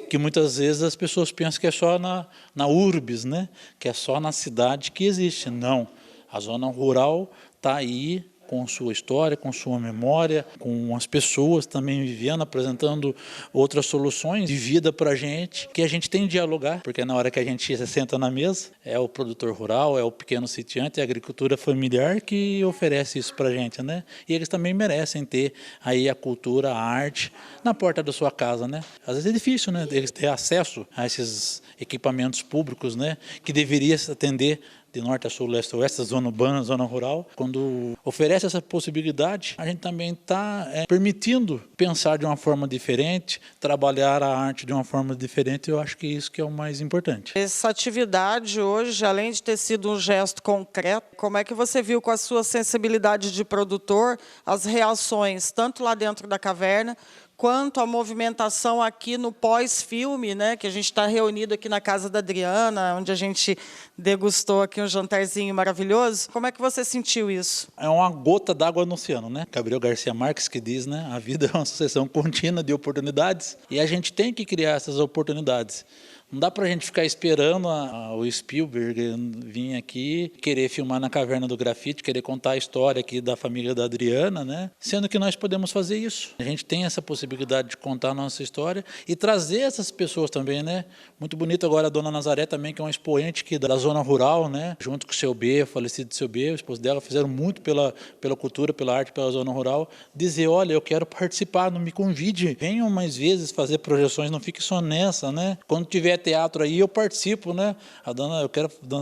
S11: Que muitas vezes as pessoas pensam que é só na urbis, né? Que é só na cidade que existe. Não, a zona rural está aí com sua história, com sua memória, com as pessoas também vivendo, apresentando outras soluções de vida para a gente, que a gente tem que dialogar, porque na hora que a gente se senta na mesa, é o produtor rural, é o pequeno sitiante, é a agricultura familiar que oferece isso para a gente, né? E eles também merecem ter aí a cultura, a arte na porta da sua casa, né? Às vezes é difícil, né? Eles ter acesso a esses equipamentos públicos, né? Que deveria atender de norte a sul, leste a oeste, zona urbana, zona rural. Quando oferece essa possibilidade, a gente também está permitindo pensar de uma forma diferente, trabalhar a arte de uma forma diferente. Eu acho que isso que é o mais importante.
S5: Essa atividade hoje, além de ter sido um gesto concreto, como é que você viu com a sua sensibilidade de produtor as reações, tanto lá dentro da caverna, quanto a movimentação aqui no pós-filme, né, que a gente está reunido aqui na casa da Adriana, onde a gente degustou aqui um jantarzinho maravilhoso. Como é que você sentiu isso?
S11: É uma gota d'água no oceano, né? Gabriel Garcia Marques que diz, né? A vida é uma sucessão contínua de oportunidades e a gente tem que criar essas oportunidades. Não dá para a gente ficar esperando o Spielberg vir aqui, querer filmar na Caverna do Grafite, querer contar a história aqui da família da Adriana, né? Sendo que nós podemos fazer isso. A gente tem essa possibilidade de contar a nossa história e trazer essas pessoas também, né? Muito bonito agora a dona Nazaré também, que é uma expoente aqui da zona rural, né? Junto com o seu B, falecido seu B, o esposo dela, fizeram muito pela cultura, pela arte, pela zona rural. Dizer, olha, eu quero participar, não me convide, venham mais vezes fazer projeções, não fique só nessa, né? Quando tiver teatro aí, eu participo, né? A dona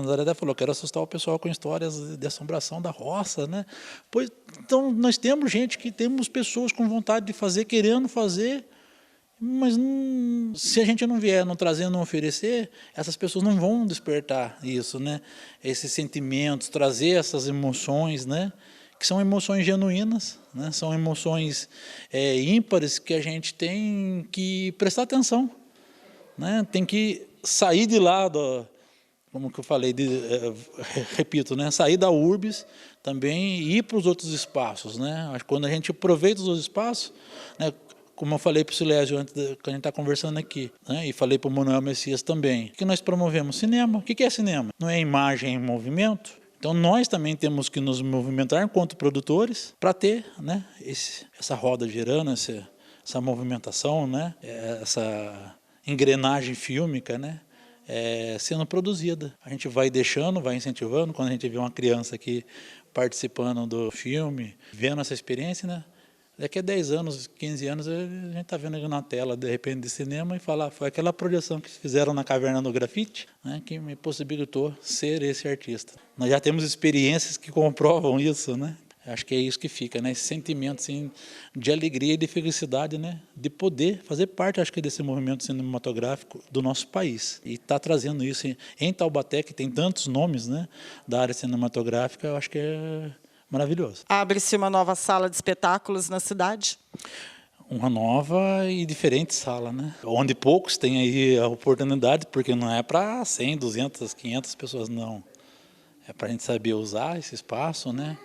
S11: Nazaré falou, eu quero assustar o pessoal com histórias de assombração da roça, né? Pois, então, nós temos temos pessoas com vontade de fazer, querendo fazer, mas se a gente não vier, não trazer, não oferecer, essas pessoas não vão despertar isso, né? Esses sentimentos, trazer essas emoções, né? Que são emoções genuínas, né? São emoções ímpares que a gente tem que prestar atenção, né? Tem que sair de lá, como que eu falei, repito, né? Sair da urbis também e ir para os outros espaços, né? Acho que quando a gente aproveita os espaços, né? Como eu falei para o Silésio antes que a gente está conversando aqui, né? E falei para o Manuel Messias também, que nós promovemos cinema. O que é cinema? Não é imagem em movimento? Então, nós também temos que nos movimentar enquanto produtores para ter, né, essa roda girando, essa movimentação, né, essa engrenagem fílmica, né, sendo produzida. A gente vai deixando, vai incentivando. Quando a gente vê uma criança aqui participando do filme, vendo essa experiência, né, daqui a 10 anos, 15 anos, a gente está vendo ali na tela, de repente, de cinema e falar, foi aquela projeção que fizeram na Caverna do Grafite, né, que me possibilitou ser esse artista. Nós já temos experiências que comprovam isso, né? Acho que é isso que fica, né? Esse sentimento assim, de alegria e de felicidade, né? De poder fazer parte, acho que, desse movimento cinematográfico do nosso país. E está trazendo isso em Taubaté, que tem tantos nomes, né, da área cinematográfica, eu acho que é maravilhoso.
S5: Abre-se uma nova sala de espetáculos na cidade?
S11: Uma nova e diferente sala, né? Onde poucos têm aí a oportunidade, porque não é para 100, 200, 500 pessoas, não. É para a gente saber usar esse espaço, né?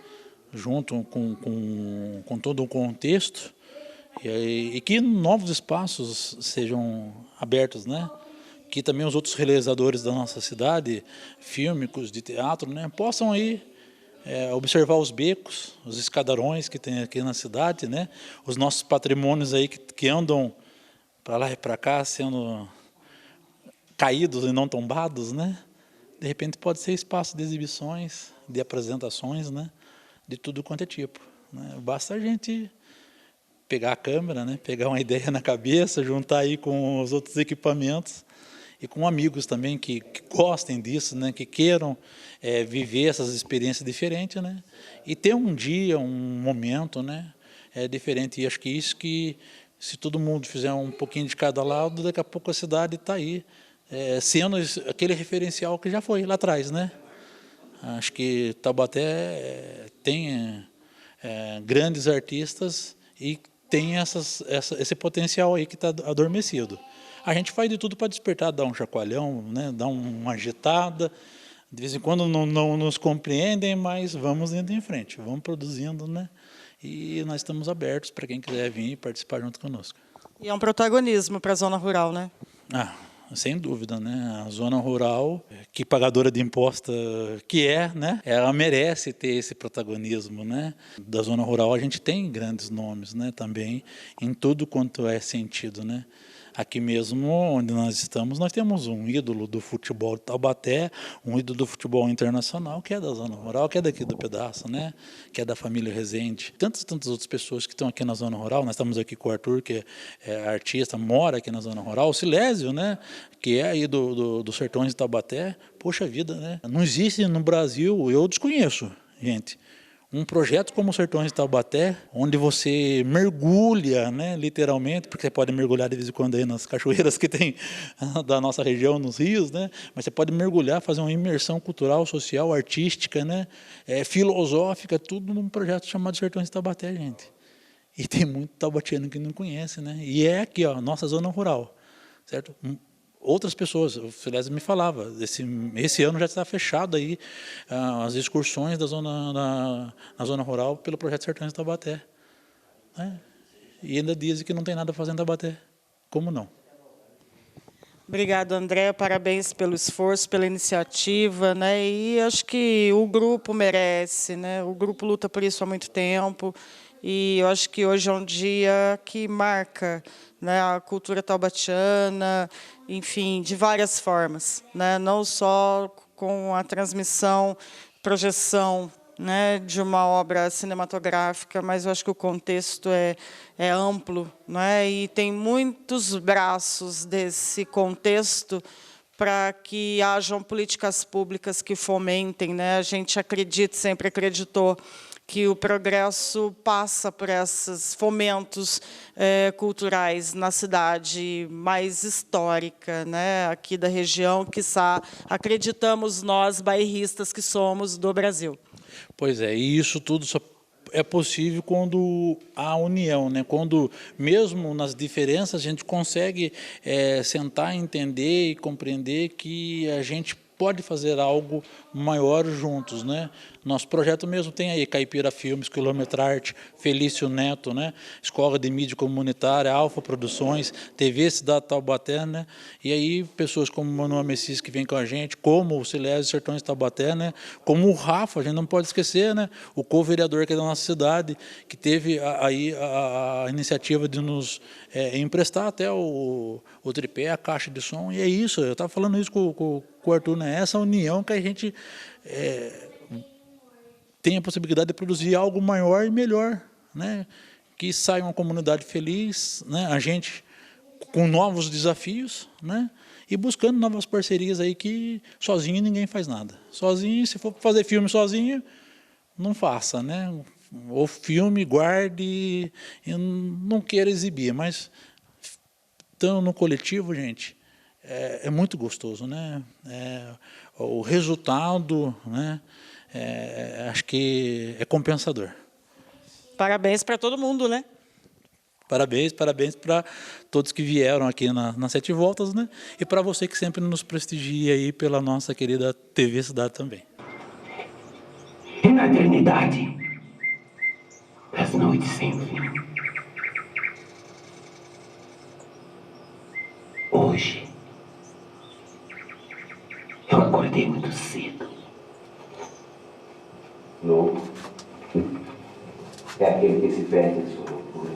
S11: Junto com todo o contexto, e que novos espaços sejam abertos, né? Que também os outros realizadores da nossa cidade, fílmicos, de teatro, né, possam aí observar os becos, os escadarões que tem aqui na cidade, né? Os nossos patrimônios aí que andam para lá e para cá, sendo caídos e não tombados, né? De repente pode ser espaço de exibições, de apresentações, né? De tudo quanto é tipo, né? Basta a gente pegar a câmera, né? Pegar uma ideia na cabeça, juntar aí com os outros equipamentos e com amigos também que gostem disso, né? Que queiram viver essas experiências diferentes, né? E ter um dia, um momento, né? Diferente. E acho que isso que, se todo mundo fizer um pouquinho de cada lado, daqui a pouco a cidade está aí, sendo aquele referencial que já foi lá atrás, né? Acho que Taubaté tem grandes artistas e tem esse potencial aí que está adormecido. A gente faz de tudo para despertar, dar um chacoalhão, né, dar uma agitada. De vez em quando não nos compreendem, mas vamos indo em frente, vamos produzindo, né? E nós estamos abertos para quem quiser vir e participar junto conosco.
S5: E é um protagonismo para a zona rural, né?
S11: Sem dúvida, né? A zona rural, que pagadora de imposto que né? Ela merece ter esse protagonismo, né? Da zona rural a gente tem grandes nomes, né? Também em tudo quanto é sentido, né? Aqui mesmo, onde nós estamos, nós temos um ídolo do futebol de Taubaté, um ídolo do futebol internacional, que é da zona rural, que é daqui do pedaço, né? Que é da família Rezende. Tantas outras pessoas que estão aqui na zona rural. Nós estamos aqui com o Arthur, que é artista, mora aqui na zona rural. O Silésio, né? Que é aí dos sertões de Taubaté. Poxa vida, né? Não existe no Brasil, eu desconheço, gente, um projeto como o Sertões de Taubaté, onde você mergulha, né, literalmente, porque você pode mergulhar de vez em quando aí nas cachoeiras que tem da nossa região, nos rios, né, mas você pode mergulhar, fazer uma imersão cultural, social, artística, né, filosófica, tudo num projeto chamado Sertões de Taubaté, gente. E tem muito taubatiano que não conhece, né, e é aqui, ó, nossa zona rural, certo? Outras pessoas, o Silésio me falava, esse ano já está fechado aí as excursões na zona rural pelo projeto Sertões de Taubaté. Né? E ainda dizem que não tem nada a fazer em Taubaté. Como não?
S5: Obrigado, André. Parabéns pelo esforço, pela iniciativa, né? E acho que o grupo merece, né? O grupo luta por isso há muito tempo. E eu acho que hoje é um dia que marca, né, a cultura taubatiana, enfim, de várias formas, né? Não só com a transmissão, projeção, né, de uma obra cinematográfica, mas eu acho que o contexto é amplo, né, e tem muitos braços desse contexto para que hajam políticas públicas que fomentem, né? A gente acredita, sempre acreditou, que o progresso passa por esses fomentos culturais na cidade mais histórica, né, aqui da região, quiçá acreditamos nós, bairristas que somos do Brasil.
S11: Pois é, e isso tudo só é possível quando há união, né? Quando, mesmo nas diferenças, a gente consegue sentar, entender e compreender que a gente pode fazer algo maior juntos, né? Nosso projeto mesmo tem aí Caipira Filmes, Quilômetro Arte, Felício Neto, né? Escola de Mídia Comunitária, Alfa Produções, TV Cidade Taubaté, né? E aí pessoas como o Manuel Messias que vem com a gente, como o Silésio Sertões Taubaté, né? Como o Rafa, a gente não pode esquecer, né? O co-vereador aqui da nossa cidade, que teve aí a iniciativa de nos emprestar até o tripé, a caixa de som, e é isso, eu estava falando isso com o Arthur, né? Essa união que a gente tem a possibilidade de produzir algo maior e melhor, né? Que saia uma comunidade feliz, né? A gente com novos desafios, né? E buscando novas parcerias aí que sozinho ninguém faz nada. Sozinho, se for fazer filme sozinho, não faça, né? Ou filme, guarde e não queira exibir, mas estando no coletivo, gente, é muito gostoso, né? O resultado, né? Acho que é compensador.
S5: Parabéns para todo mundo, né?
S11: Parabéns para todos que vieram aqui nas 7 Voltas, né? E para você que sempre nos prestigia aí pela nossa querida TV Cidade também.
S4: E na eternidade, as noites sem fim. Hoje, eu acordei muito cedo. Louco é aquele que se perde em sua loucura.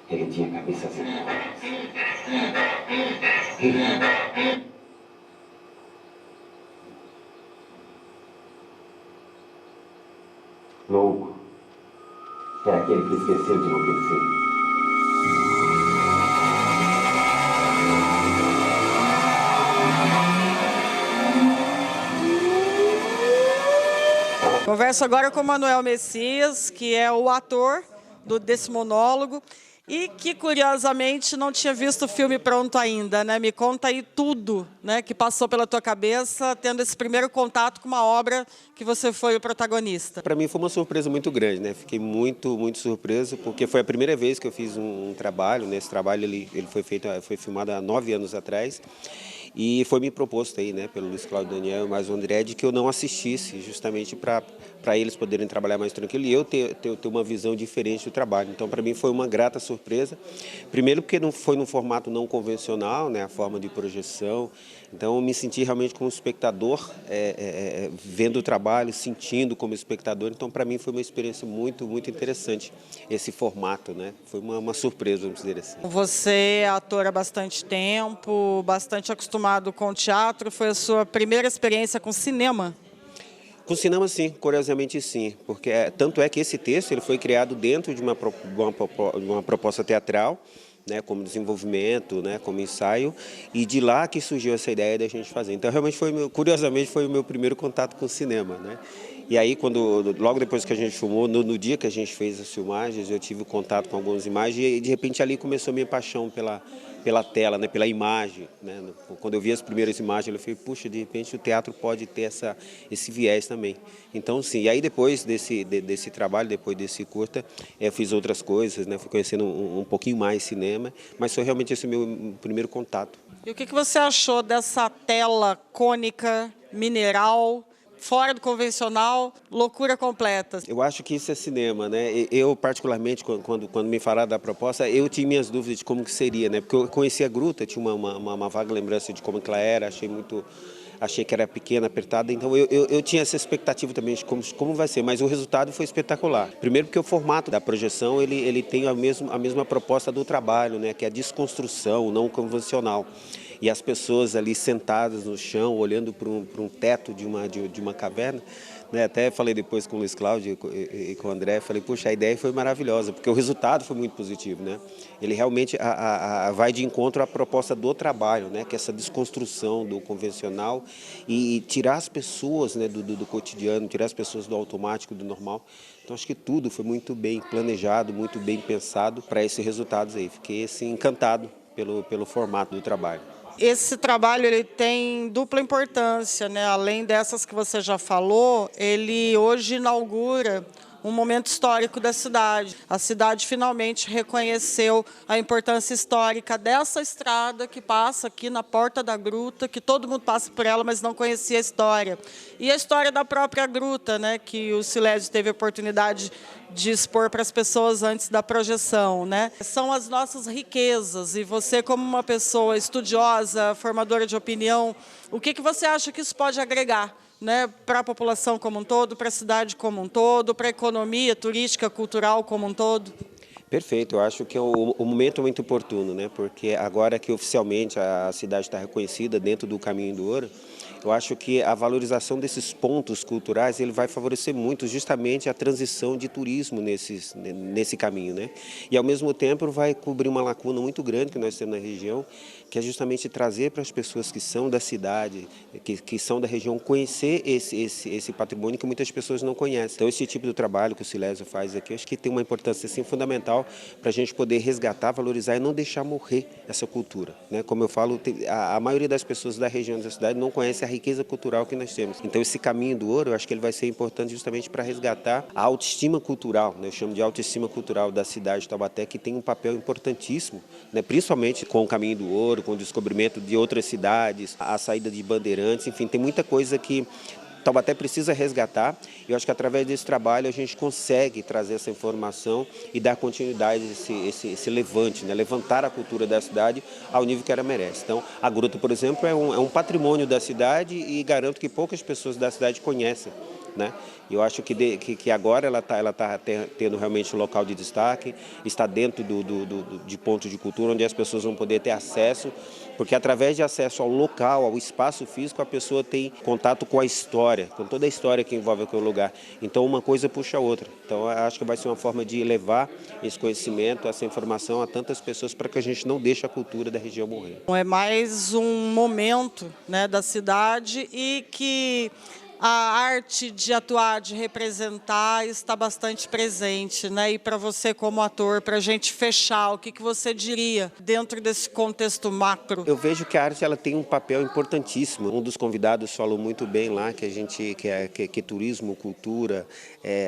S4: Ele tinha a cabeça assim. Louco é aquele que esqueceu de enlouquecer.
S5: Converso agora com o Manuel Messias, que é o ator desse monólogo e que, curiosamente, não tinha visto o filme pronto ainda, né? Me conta aí tudo, né, que passou pela tua cabeça, tendo esse primeiro contato com uma obra que você foi o protagonista.
S12: Para mim foi uma surpresa muito grande, né? Fiquei muito surpreso, porque foi a primeira vez que eu fiz um trabalho, né? Esse trabalho ele foi filmado há 9 anos atrás. E foi me proposto aí, né, pelo Luiz Cláudio Daniel e mais o André, de que eu não assistisse, justamente para eles poderem trabalhar mais tranquilo e eu ter uma visão diferente do trabalho. Então, para mim, foi uma grata surpresa. Primeiro, porque não foi num formato não convencional, né, a forma de projeção. Então, eu me senti realmente como espectador, vendo o trabalho, sentindo como espectador. Então, para mim, foi uma experiência muito interessante, esse formato, né? Foi uma surpresa, vamos dizer assim.
S5: Você é ator há bastante tempo, bastante acostumado com o teatro. Foi a sua primeira experiência com cinema?
S12: Com cinema, sim, curiosamente sim, porque tanto é que esse texto ele foi criado dentro de uma proposta teatral, né, como desenvolvimento, né, como ensaio, e de lá que surgiu essa ideia da gente fazer. Então, realmente, curiosamente, foi o meu primeiro contato com o cinema, né? E aí, logo depois que a gente filmou, no dia que a gente fez as filmagens, eu tive contato com algumas imagens e, de repente, ali começou a minha paixão pela tela, né, pela imagem, né? Quando eu vi as primeiras imagens, eu falei, puxa, de repente o teatro pode ter esse viés também. Então, sim, e aí depois desse trabalho, depois desse curta, eu fiz outras coisas, né? Fui conhecendo um pouquinho mais cinema, mas foi realmente esse meu primeiro contato.
S5: E o que você achou dessa tela cônica, mineral, fora do convencional, loucura completa.
S12: Eu acho que isso é cinema, né? Eu, particularmente, quando me falaram da proposta, eu tinha minhas dúvidas de como que seria, né? Porque eu conhecia a gruta, tinha uma vaga lembrança de como que ela era, achei que era pequena, apertada, então eu tinha essa expectativa também de como vai ser, mas o resultado foi espetacular. Primeiro porque o formato da projeção, ele tem a mesma proposta do trabalho, né, que é a desconstrução, não convencional. E as pessoas ali sentadas no chão, olhando para um teto de uma caverna, né, até falei depois com o Luiz Cláudio e com o André, falei, puxa, a ideia foi maravilhosa, porque o resultado foi muito positivo, né? Ele realmente vai de encontro à proposta do trabalho, né, que é essa desconstrução do convencional e tirar as pessoas, né, do cotidiano, tirar as pessoas do automático, do normal. Então acho que tudo foi muito bem planejado, muito bem pensado para esses resultados aí. Fiquei assim, encantado pelo formato do trabalho.
S5: Esse trabalho ele tem dupla importância, né? Além dessas que você já falou, ele hoje inaugura um momento histórico da cidade. A cidade finalmente reconheceu a importância histórica dessa estrada que passa aqui na Porta da Gruta, que todo mundo passa por ela, mas não conhecia a história. E a história da própria gruta, né, que o Silésio teve a oportunidade de expor para as pessoas antes da projeção, né? São as nossas riquezas, e você, como uma pessoa estudiosa, formadora de opinião, o que você acha que isso pode agregar, né, para a população como um todo, para a cidade como um todo, para a economia turística, cultural como um todo?
S12: Perfeito, eu acho que o momento é muito oportuno, né? Porque agora que oficialmente a cidade está reconhecida dentro do Caminho do Ouro, eu acho que a valorização desses pontos culturais ele vai favorecer muito justamente a transição de turismo nesse caminho, né? E ao mesmo tempo vai cobrir uma lacuna muito grande que nós temos na região, que é justamente trazer para as pessoas que são da cidade, que são da região, conhecer esse patrimônio que muitas pessoas não conhecem. Então esse tipo de trabalho que o Silésio faz aqui, eu acho que tem uma importância assim, fundamental para a gente poder resgatar, valorizar e não deixar morrer essa cultura, né? Como eu falo, a maioria das pessoas da região da cidade não conhece a riqueza cultural que nós temos. Então esse Caminho do Ouro, eu acho que ele vai ser importante justamente para resgatar a autoestima cultural, né? Eu chamo de autoestima cultural da cidade de Taubaté, que tem um papel importantíssimo, né? Principalmente com o Caminho do Ouro, com o descobrimento de outras cidades, a saída de Bandeirantes, enfim, tem muita coisa que Taubaté precisa resgatar, e eu acho que através desse trabalho a gente consegue trazer essa informação e dar continuidade a esse levante, né? Levantar a cultura da cidade ao nível que ela merece. Então, a gruta, por exemplo, é um patrimônio da cidade e garanto que poucas pessoas da cidade conhecem, né? Eu acho que agora ela tá tendo realmente um local de destaque, está dentro de pontos de cultura onde as pessoas vão poder ter acesso, porque através de acesso ao local, ao espaço físico, a pessoa tem contato com a história, com toda a história que envolve aquele lugar. Então uma coisa puxa a outra. Então eu acho que vai ser uma forma de levar esse conhecimento, essa informação a tantas pessoas para que a gente não deixe a cultura da região morrer.
S5: É mais um momento, né, da cidade, e que a arte de atuar, de representar, está bastante presente, né? E para você como ator, para a gente fechar, o que você diria dentro desse contexto macro?
S12: Eu vejo que a arte ela tem um papel importantíssimo. Um dos convidados falou muito bem lá que turismo, cultura,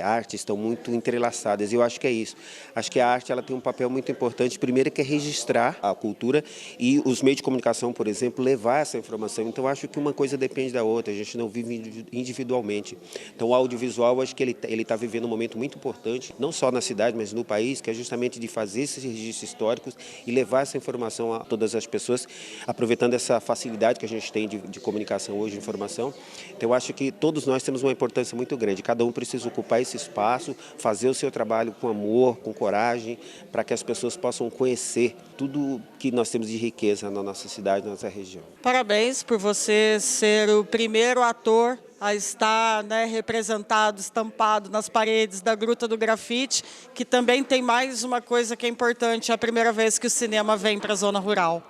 S12: arte estão muito entrelaçadas. E eu acho que é isso. Acho que a arte ela tem um papel muito importante. Primeiro que é registrar a cultura e os meios de comunicação, por exemplo, levar essa informação. Então acho que uma coisa depende da outra. A gente não vive individualmente. Então o audiovisual, acho que ele está vivendo um momento muito importante, não só na cidade, mas no país, que é justamente de fazer esses registros históricos e levar essa informação a todas as pessoas, aproveitando essa facilidade que a gente tem de comunicação hoje, de informação. Então eu acho que todos nós temos uma importância muito grande, cada um precisa ocupar esse espaço, fazer o seu trabalho com amor, com coragem, para que as pessoas possam conhecer tudo que nós temos de riqueza na nossa cidade, na nossa região.
S5: Parabéns por você ser o primeiro ator a estar, né, representado, estampado nas paredes da Gruta do Grafite, que também tem mais uma coisa que é importante, é a primeira vez que o cinema vem para a zona rural.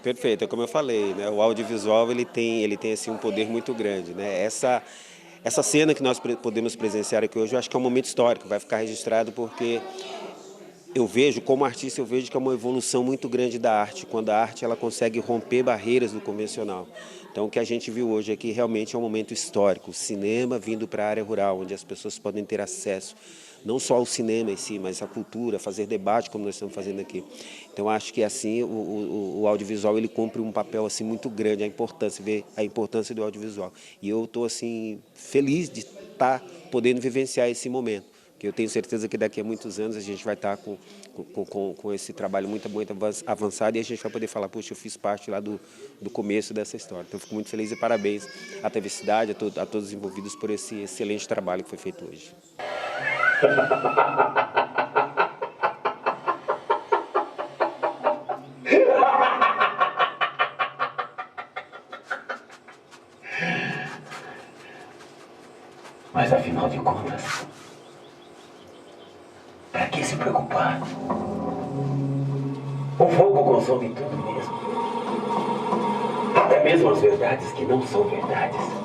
S12: Perfeito, é como eu falei, né, o audiovisual ele tem assim, um poder muito grande, né? Essa cena que nós podemos presenciar aqui hoje, eu acho que é um momento histórico, vai ficar registrado porque eu vejo, como artista, eu vejo que é uma evolução muito grande da arte, quando a arte ela consegue romper barreiras do convencional. Então, o que a gente viu hoje aqui realmente é um momento histórico, o cinema vindo para a área rural, onde as pessoas podem ter acesso, não só o cinema em si, mas a cultura, fazer debate como nós estamos fazendo aqui. Então acho que assim o audiovisual ele cumpre um papel assim muito grande, ver a importância do audiovisual. E eu estou assim feliz de estar podendo vivenciar esse momento, porque eu tenho certeza que daqui a muitos anos a gente vai estar com esse trabalho muito avançado e a gente vai poder falar, puxa, eu fiz parte lá do começo dessa história. Então eu fico muito feliz e parabéns à TV Cidade, a todos os envolvidos por esse excelente trabalho que foi feito hoje.
S4: Mas afinal de contas, para que se preocupar? O fogo consome tudo mesmo. Até mesmo as verdades que não são verdades.